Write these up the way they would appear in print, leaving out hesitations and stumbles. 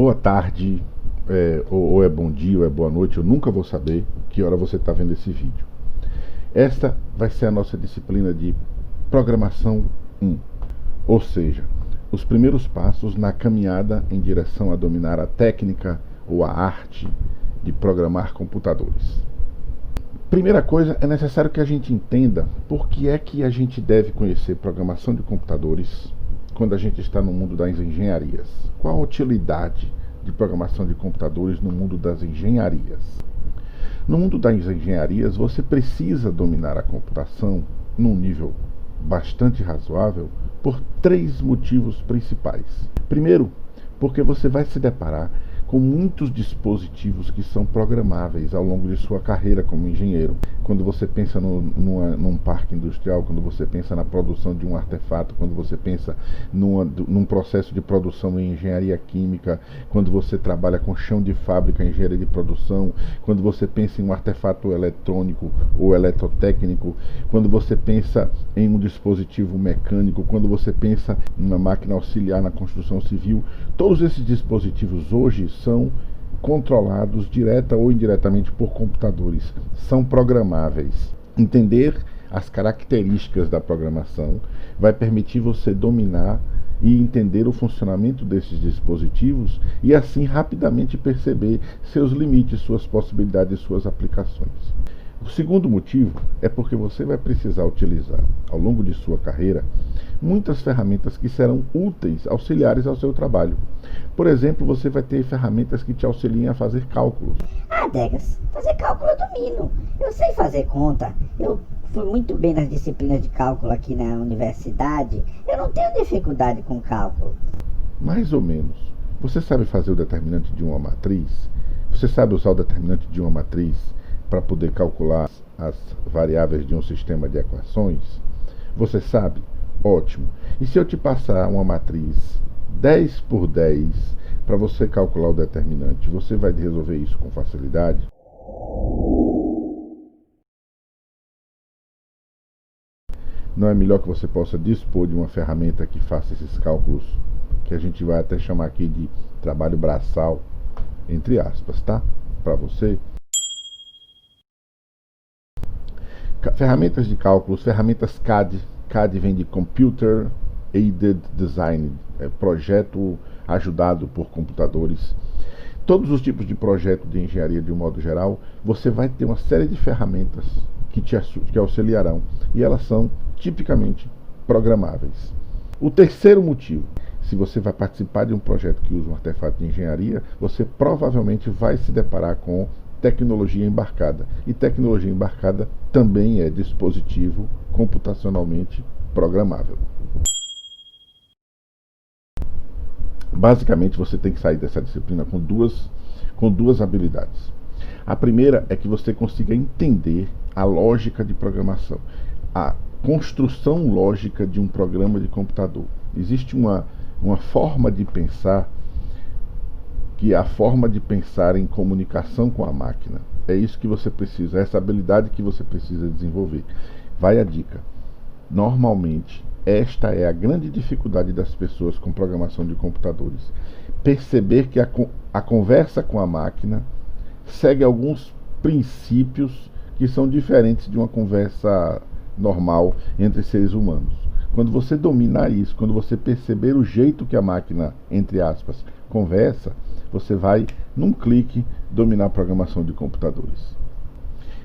boa tarde, ou é bom dia, ou é boa noite, eu nunca vou saber que hora você está vendo esse vídeo. Esta vai ser a nossa disciplina de Programação 1, ou seja, os primeiros passos na caminhada em direção a dominar a técnica ou a arte de programar computadores. Primeira coisa, é necessário que a gente entenda por que é que a gente deve conhecer programação de computadores quando a gente está no mundo das engenharias. Qual a utilidade de programação de computadores no mundo das engenharias? No mundo das engenharias, você precisa dominar a computação num nível bastante razoável por três motivos principais. Primeiro, porque você vai se deparar com muitos dispositivos que são programáveis ao longo de sua carreira como engenheiro. Quando você pensa num parque industrial, quando você pensa na produção de um artefato, quando você pensa num processo de produção em engenharia química, quando você trabalha com chão de fábrica em engenharia de produção, quando você pensa em um artefato eletrônico ou eletrotécnico, quando você pensa em um dispositivo mecânico, quando você pensa em uma máquina auxiliar na construção civil, todos esses dispositivos hoje são controlados direta ou indiretamente por computadores, são programáveis. Entender as características da programação vai permitir você dominar e entender o funcionamento desses dispositivos e assim rapidamente perceber seus limites, suas possibilidades e suas aplicações. O segundo motivo é porque você vai precisar utilizar, ao longo de sua carreira, muitas ferramentas que serão úteis, auxiliares ao seu trabalho. Por exemplo, você vai ter ferramentas que te auxiliem a fazer cálculos. Degas, fazer cálculo eu domino. Eu sei fazer conta. Eu fui muito bem nas disciplinas de cálculo aqui na universidade. Eu não tenho dificuldade com cálculo. Mais ou menos. Você sabe fazer o determinante de uma matriz? Você sabe usar o determinante de uma matriz para poder calcular as variáveis de um sistema de equações? Você sabe? Ótimo. E se eu te passar uma matriz 10 por 10 para você calcular o determinante, você vai resolver isso com facilidade? Não é melhor que você possa dispor de uma ferramenta que faça esses cálculos, que a gente vai até chamar aqui de trabalho braçal, entre aspas, tá? Para você. Ferramentas de cálculos, ferramentas CAD. CAD vem de Computer Aided Design, projeto ajudado por computadores. Todos os tipos de projeto de engenharia, de um modo geral, você vai ter uma série de ferramentas que te auxiliarão, e elas são tipicamente programáveis. O terceiro motivo: se você vai participar de um projeto que usa um artefato de engenharia, você provavelmente vai se deparar com tecnologia embarcada. E tecnologia embarcada também é dispositivo computacionalmente programável. Basicamente, você tem que sair dessa disciplina com duas habilidades. A primeira é que você consiga entender a lógica de programação, a construção lógica de um programa de computador. Existe uma forma de pensar que é a forma de pensar em comunicação com a máquina. É isso que você precisa, essa habilidade que você precisa desenvolver. Vai a dica. Normalmente, esta é a grande dificuldade das pessoas com programação de computadores. Perceber que a conversa com a máquina segue alguns princípios que são diferentes de uma conversa normal entre seres humanos. Quando você dominar isso, quando você perceber o jeito que a máquina, entre aspas, conversa, você vai, num clique, dominar a programação de computadores.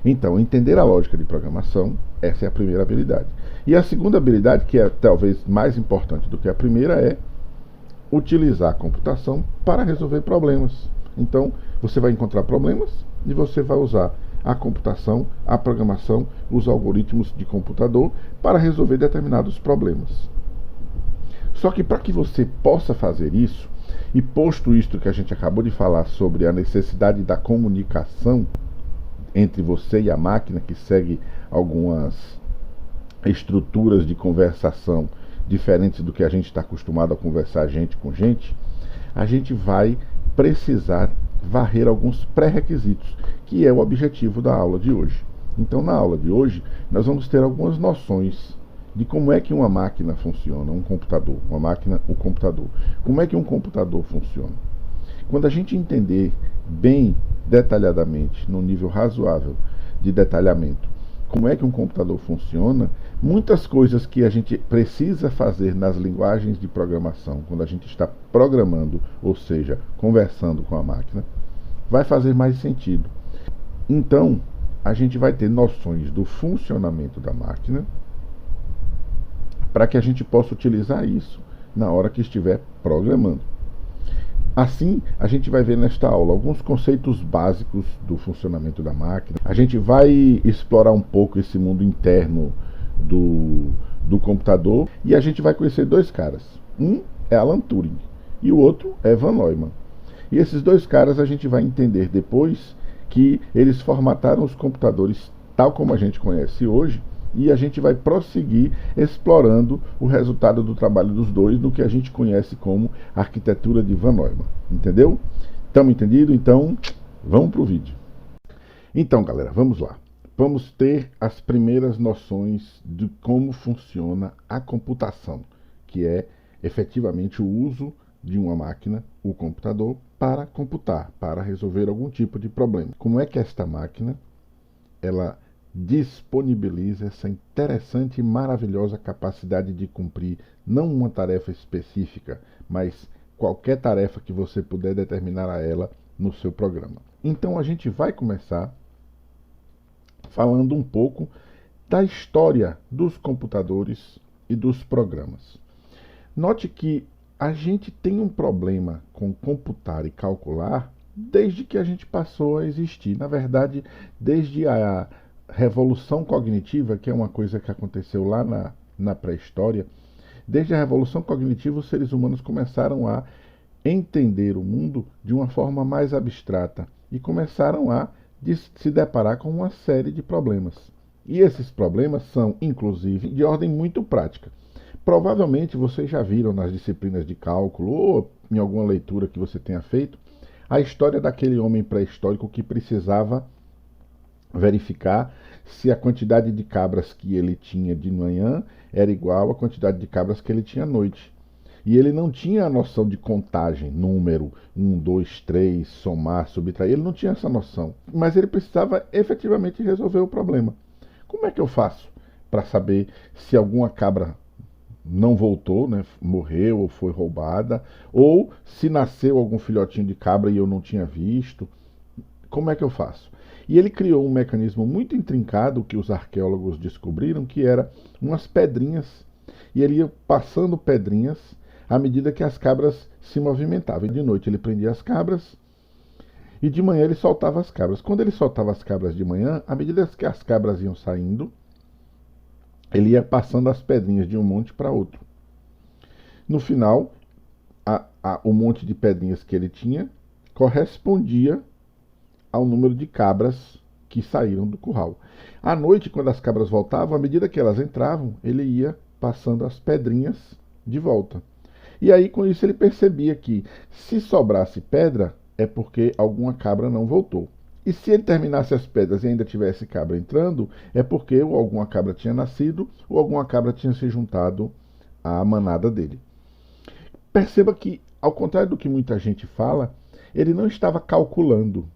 Então, entender a lógica de programação, essa é a primeira habilidade. E a segunda habilidade, que é talvez mais importante do que a primeira, é utilizar a computação para resolver problemas. Então, você vai encontrar problemas e você vai usar a computação, a programação, os algoritmos de computador para resolver determinados problemas. Só que para que você possa fazer isso, e posto isto que a gente acabou de falar sobre a necessidade da comunicação entre você e a máquina, que segue algumas estruturas de conversação diferentes do que a gente está acostumado a conversar gente com gente, a gente vai precisar varrer alguns pré-requisitos, que é o objetivo da aula de hoje. Então, na aula de hoje, nós vamos ter algumas noções de como é que uma máquina funciona, um computador, uma máquina, o computador. Como é que um computador funciona? Quando a gente entender bem detalhadamente, num nível razoável de detalhamento, como é que um computador funciona, muitas coisas que a gente precisa fazer nas linguagens de programação, quando a gente está programando, ou seja, conversando com a máquina, vai fazer mais sentido. Então, a gente vai ter noções do funcionamento da máquina para que a gente possa utilizar isso na hora que estiver programando. Assim, a gente vai ver nesta aula alguns conceitos básicos do funcionamento da máquina. A gente vai explorar um pouco esse mundo interno do computador e a gente vai conhecer dois caras. Um é Alan Turing e o outro é Von Neumann. E esses dois caras a gente vai entender depois que eles formataram os computadores tal como a gente conhece hoje, e a gente vai prosseguir explorando o resultado do trabalho dos dois no que a gente conhece como arquitetura de Von Neumann. Entendeu? Estamos entendidos? Então, vamos para o vídeo. Então, galera, vamos lá. Vamos ter as primeiras noções de como funciona a computação, que é efetivamente o uso de uma máquina, o computador, para computar, para resolver algum tipo de problema. Como é que esta máquina, ela disponibiliza essa interessante e maravilhosa capacidade de cumprir não uma tarefa específica, mas qualquer tarefa que você puder determinar a ela no seu programa. Então a gente vai começar falando um pouco da história dos computadores e dos programas. Note que a gente tem um problema com computar e calcular desde que a gente passou a existir. Na verdade, desde a Revolução Cognitiva, que é uma coisa que aconteceu lá na pré-história, desde a Revolução Cognitiva os seres humanos começaram a entender o mundo de uma forma mais abstrata e começaram a se deparar com uma série de problemas. E esses problemas são, inclusive, de ordem muito prática. Provavelmente vocês já viram nas disciplinas de cálculo ou em alguma leitura que você tenha feito a história daquele homem pré-histórico que precisava verificar se a quantidade de cabras que ele tinha de manhã era igual à quantidade de cabras que ele tinha à noite. E ele não tinha a noção de contagem, número 1, 2, 3, somar, subtrair, ele não tinha essa noção. Mas ele precisava efetivamente resolver o problema. Como é que eu faço para saber se alguma cabra não voltou, né, morreu ou foi roubada, ou se nasceu algum filhotinho de cabra e eu não tinha visto? Como é que eu faço? E ele criou um mecanismo muito intrincado que os arqueólogos descobriram, que era umas pedrinhas. E ele ia passando pedrinhas à medida que as cabras se movimentavam. E de noite ele prendia as cabras e de manhã ele soltava as cabras. Quando ele soltava as cabras de manhã, à medida que as cabras iam saindo, ele ia passando as pedrinhas de um monte para outro. No final, o monte de pedrinhas que ele tinha correspondia ao número de cabras que saíram do curral. À noite, quando as cabras voltavam, à medida que elas entravam, ele ia passando as pedrinhas de volta. E aí, com isso, ele percebia que se sobrasse pedra, é porque alguma cabra não voltou. E se ele terminasse as pedras e ainda tivesse cabra entrando, é porque ou alguma cabra tinha nascido ou alguma cabra tinha se juntado à manada dele. Perceba que, ao contrário do que muita gente fala, ele não estava calculando.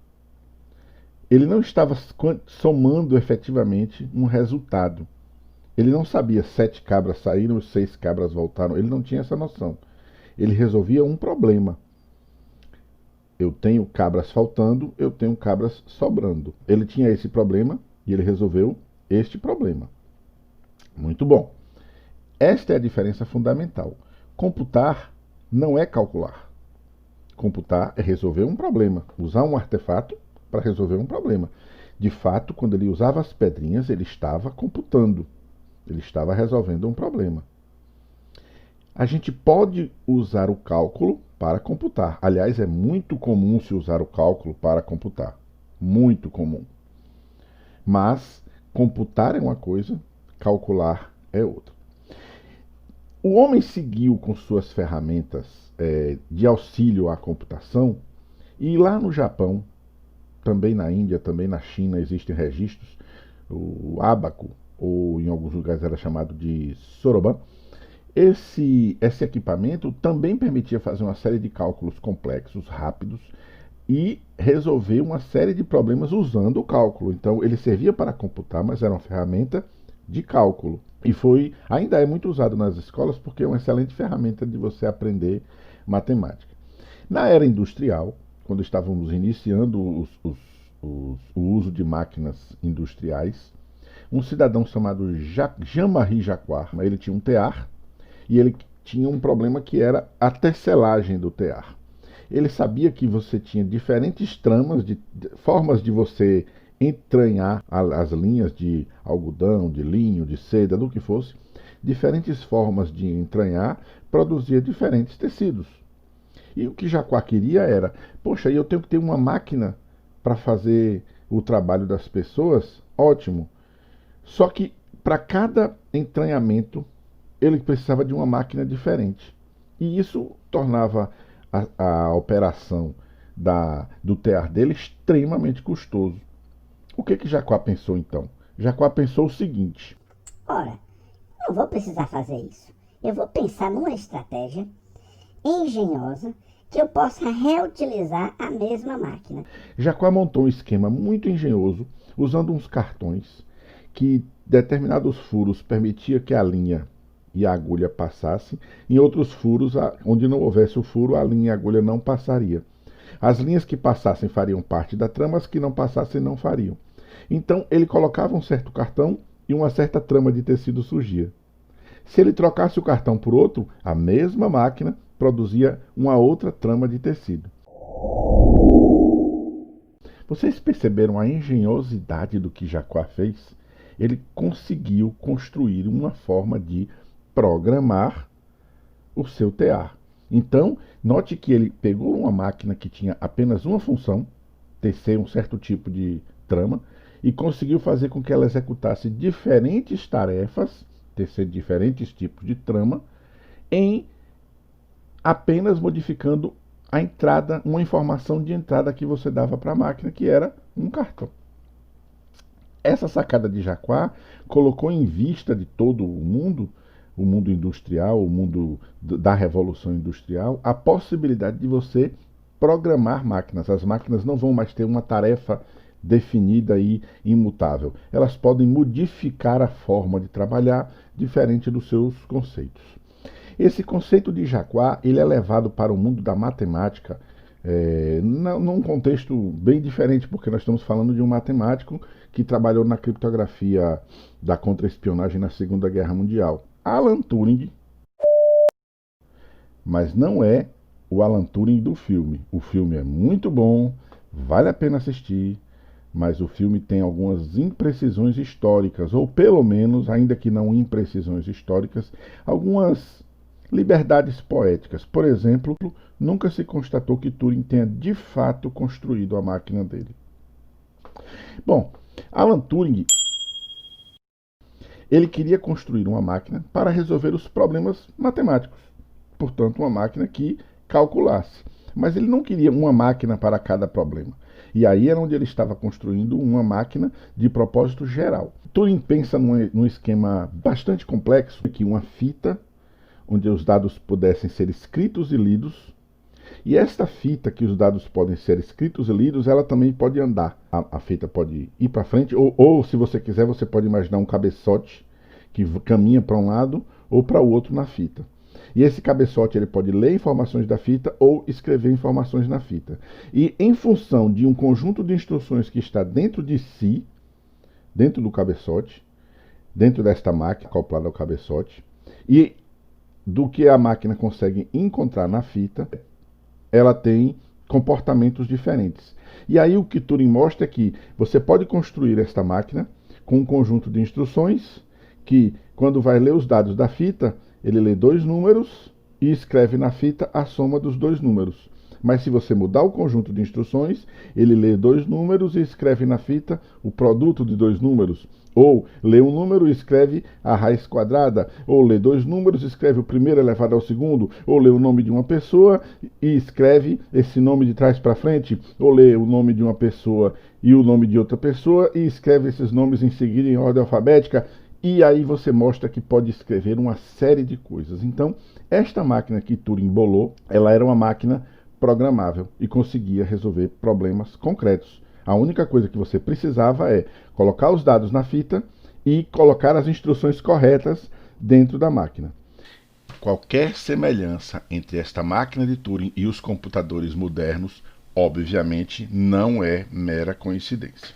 Ele não estava somando efetivamente um resultado. Ele não sabia 7 cabras saíram e 6 cabras voltaram. Ele não tinha essa noção. Ele resolvia um problema. Eu tenho cabras faltando, eu tenho cabras sobrando. Ele tinha esse problema e ele resolveu este problema. Muito bom. Esta é a diferença fundamental. Computar não é calcular. Computar é resolver um problema, usar um artefato para resolver um problema. De fato, quando ele usava as pedrinhas, ele estava computando. Ele estava resolvendo um problema. A gente pode usar o cálculo para computar. Aliás, é muito comum se usar o cálculo para computar. Muito comum. Mas computar é uma coisa, calcular é outra. O homem seguiu com suas ferramentas de auxílio à computação, e lá no Japão, também na Índia, também na China, existem registros. O ábaco, ou em alguns lugares era chamado de soroban, Esse equipamento também permitia fazer uma série de cálculos complexos, rápidos, e resolver uma série de problemas usando o cálculo. Então ele servia para computar, mas era uma ferramenta de cálculo. E ainda é muito usado nas escolas porque é uma excelente ferramenta de você aprender matemática. Na era industrial, quando estávamos iniciando o uso de máquinas industriais, um cidadão chamado Jean-Marie Jacquard, ele tinha um tear e ele tinha um problema que era a tecelagem do tear. Ele sabia que você tinha diferentes tramas, formas de você entranhar as linhas de algodão, de linho, de seda, do que fosse. Diferentes formas de entranhar produzia diferentes tecidos. E o que Jacquard queria era, poxa, eu tenho que ter uma máquina para fazer o trabalho das pessoas? Ótimo. Só que para cada entranhamento ele precisava de uma máquina diferente. E isso tornava a operação do tear dele extremamente custoso. O que Jacquard pensou então? Jacquard pensou o seguinte: ora, não vou precisar fazer isso. Eu vou pensar numa estratégia engenhosa que eu possa reutilizar a mesma máquina. Jacquard montou um esquema muito engenhoso, usando uns cartões que determinados furos permitia que a linha e a agulha passassem, em outros furos, onde não houvesse o furo, a linha e a agulha não passaria. As linhas que passassem fariam parte da trama, as que não passassem não fariam. Então ele colocava um certo cartão e uma certa trama de tecido surgia. Se ele trocasse o cartão por outro, a mesma máquina produzia uma outra trama de tecido. Vocês perceberam a engenhosidade do que Jacquard fez? Ele conseguiu construir uma forma de programar o seu tear. Então, note que ele pegou uma máquina que tinha apenas uma função, tecer um certo tipo de trama, e conseguiu fazer com que ela executasse diferentes tarefas, tecer diferentes tipos de trama, em apenas modificando a entrada, uma informação de entrada que você dava para a máquina, que era um cartão. Essa sacada de Jacquard colocou em vista de todo o mundo industrial, o mundo da revolução industrial, a possibilidade de você programar máquinas. As máquinas não vão mais ter uma tarefa definida e imutável. Elas podem modificar a forma de trabalhar diferente dos seus conceitos. Esse conceito de Jacquard, ele é levado para o mundo da matemática num contexto bem diferente, porque nós estamos falando de um matemático que trabalhou na criptografia da contra-espionagem na Segunda Guerra Mundial. Alan Turing, mas não é o Alan Turing do filme. O filme é muito bom, vale a pena assistir, mas o filme tem algumas imprecisões históricas, ou pelo menos, ainda que não imprecisões históricas, algumas liberdades poéticas. Por exemplo, nunca se constatou que Turing tenha de fato construído a máquina dele. Bom, Alan Turing, ele queria construir uma máquina para resolver os problemas matemáticos. Portanto, uma máquina que calculasse. Mas ele não queria uma máquina para cada problema. E aí era onde ele estava construindo uma máquina de propósito geral. Turing pensa num esquema bastante complexo, que uma fita onde os dados pudessem ser escritos e lidos. E esta fita que os dados podem ser escritos e lidos, ela também pode andar. A fita pode ir para frente, ou se você quiser, você pode imaginar um cabeçote que caminha para um lado ou para o outro na fita. E esse cabeçote ele pode ler informações da fita ou escrever informações na fita. E em função de um conjunto de instruções que está dentro de si, dentro do cabeçote, dentro desta máquina acoplada ao cabeçote, e do que a máquina consegue encontrar na fita, ela tem comportamentos diferentes. E aí o que Turing mostra é que você pode construir esta máquina com um conjunto de instruções que, quando vai ler os dados da fita, ele lê 2 números e escreve na fita a soma dos 2 números. Mas se você mudar o conjunto de instruções, ele lê 2 números e escreve na fita o produto de 2 números. Ou lê um número e escreve a raiz quadrada. Ou lê 2 números e escreve o primeiro elevado ao segundo. Ou lê o nome de uma pessoa e escreve esse nome de trás para frente. Ou lê o nome de uma pessoa e o nome de outra pessoa e escreve esses nomes em seguida em ordem alfabética. e aí você mostra que pode escrever uma série de coisas. Então, esta máquina que Turing bolou, ela era uma máquina programável e conseguia resolver problemas concretos. A única coisa que você precisava é colocar os dados na fita e colocar as instruções corretas dentro da máquina. Qualquer semelhança entre esta máquina de Turing e os computadores modernos, obviamente, não é mera coincidência.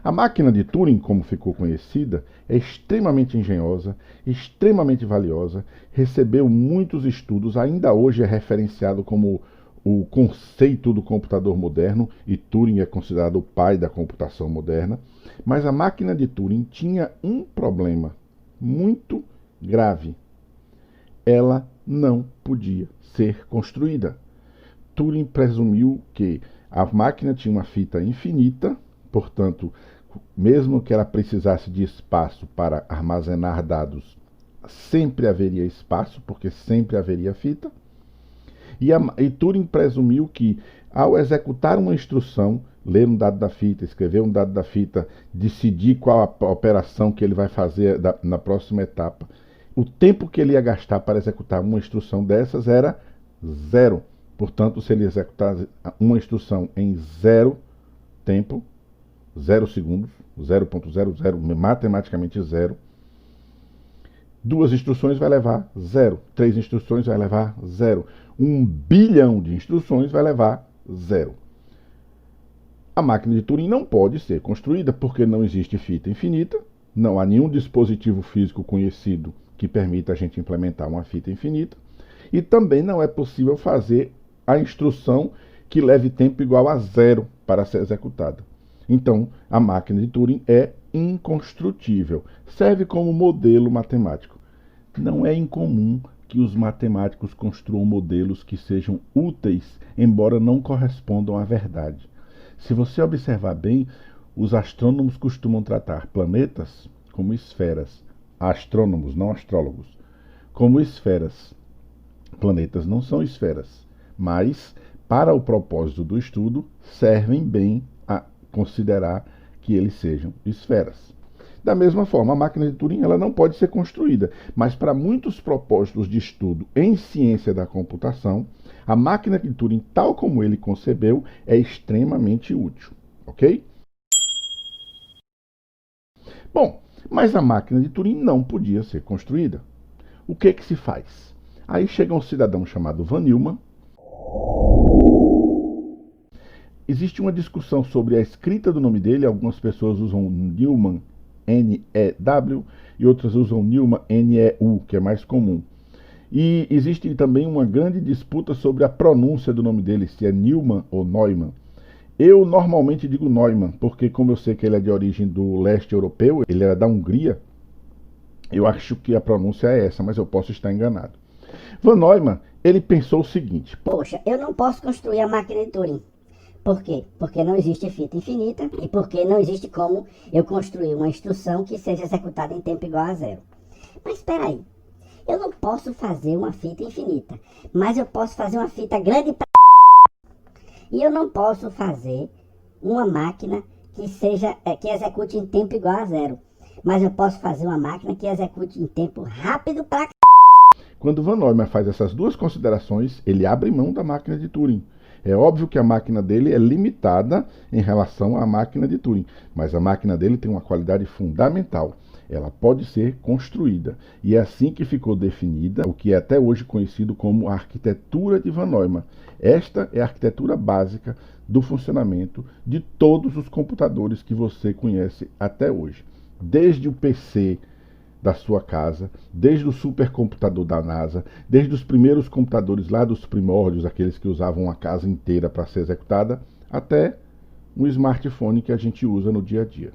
A máquina de Turing, como ficou conhecida, é extremamente engenhosa, extremamente valiosa, recebeu muitos estudos, ainda hoje é referenciado como o conceito do computador moderno, e Turing é considerado o pai da computação moderna. Mas a máquina de Turing tinha um problema muito grave. Ela não podia ser construída. Turing presumiu que a máquina tinha uma fita infinita, portanto, mesmo que ela precisasse de espaço para armazenar dados, sempre haveria espaço, porque sempre haveria fita. E Turing presumiu que, ao executar uma instrução, ler um dado da fita, escrever um dado da fita, decidir qual a operação que ele vai fazer na próxima etapa, o tempo que ele ia gastar para executar uma instrução dessas era zero. Portanto, se ele executasse uma instrução em zero tempo, 0 segundos, 0.00, matematicamente zero, 2 instruções vai levar 0, 3 instruções vai levar 0, 1 bilhão de instruções vai levar 0. A máquina de Turing não pode ser construída porque não existe fita infinita, não há nenhum dispositivo físico conhecido que permita a gente implementar uma fita infinita, e também não é possível fazer a instrução que leve tempo igual a 0 para ser executada. Então, a máquina de Turing é inconstrutível, serve como modelo matemático. Não é incomum que os matemáticos construam modelos que sejam úteis, embora não correspondam à verdade. Se você observar bem, os astrônomos costumam tratar planetas como esferas. Astrônomos, não astrólogos, como esferas. Planetas não são esferas, mas, para o propósito do estudo, servem bem a considerar que eles sejam esferas. Da mesma forma, a máquina de Turing ela não pode ser construída, mas para muitos propósitos de estudo em ciência da computação, a máquina de Turing, tal como ele concebeu, é extremamente útil, ok? Bom, mas a máquina de Turing não podia ser construída. O que se faz? Aí chega um cidadão chamado Von Neumann. Existe uma discussão sobre a escrita do nome dele. Algumas pessoas usam Neumann, N-E-W, e outras usam Neumann, N-E-U, que é mais comum. E existe também uma grande disputa sobre a pronúncia do nome dele, se é Neumann ou Neumann. Eu normalmente digo Neumann, porque como eu sei que ele é de origem do leste europeu, ele era da Hungria, eu acho que a pronúncia é essa, mas eu posso estar enganado. Von Neumann, ele pensou o seguinte: poxa, eu não posso construir a máquina de Turing. Por quê? Porque não existe fita infinita e porque não existe como eu construir uma instrução que seja executada em tempo igual a 0. Mas espera aí, eu não posso fazer uma fita infinita, mas eu posso fazer uma fita grande pra... E eu não posso fazer uma máquina que execute em tempo igual a 0, mas eu posso fazer uma máquina que execute em tempo rápido pra... Quando Von Neumann faz essas duas considerações, ele abre mão da máquina de Turing. É óbvio que a máquina dele é limitada em relação à máquina de Turing, mas a máquina dele tem uma qualidade fundamental. Ela pode ser construída. E é assim que ficou definida o que é até hoje conhecido como a arquitetura de Von Neumann. Esta é a arquitetura básica do funcionamento de todos os computadores que você conhece até hoje. Desde o PC da sua casa, desde o supercomputador da NASA, desde os primeiros computadores lá dos primórdios, aqueles que usavam uma casa inteira para ser executada, até um smartphone que a gente usa no dia a dia.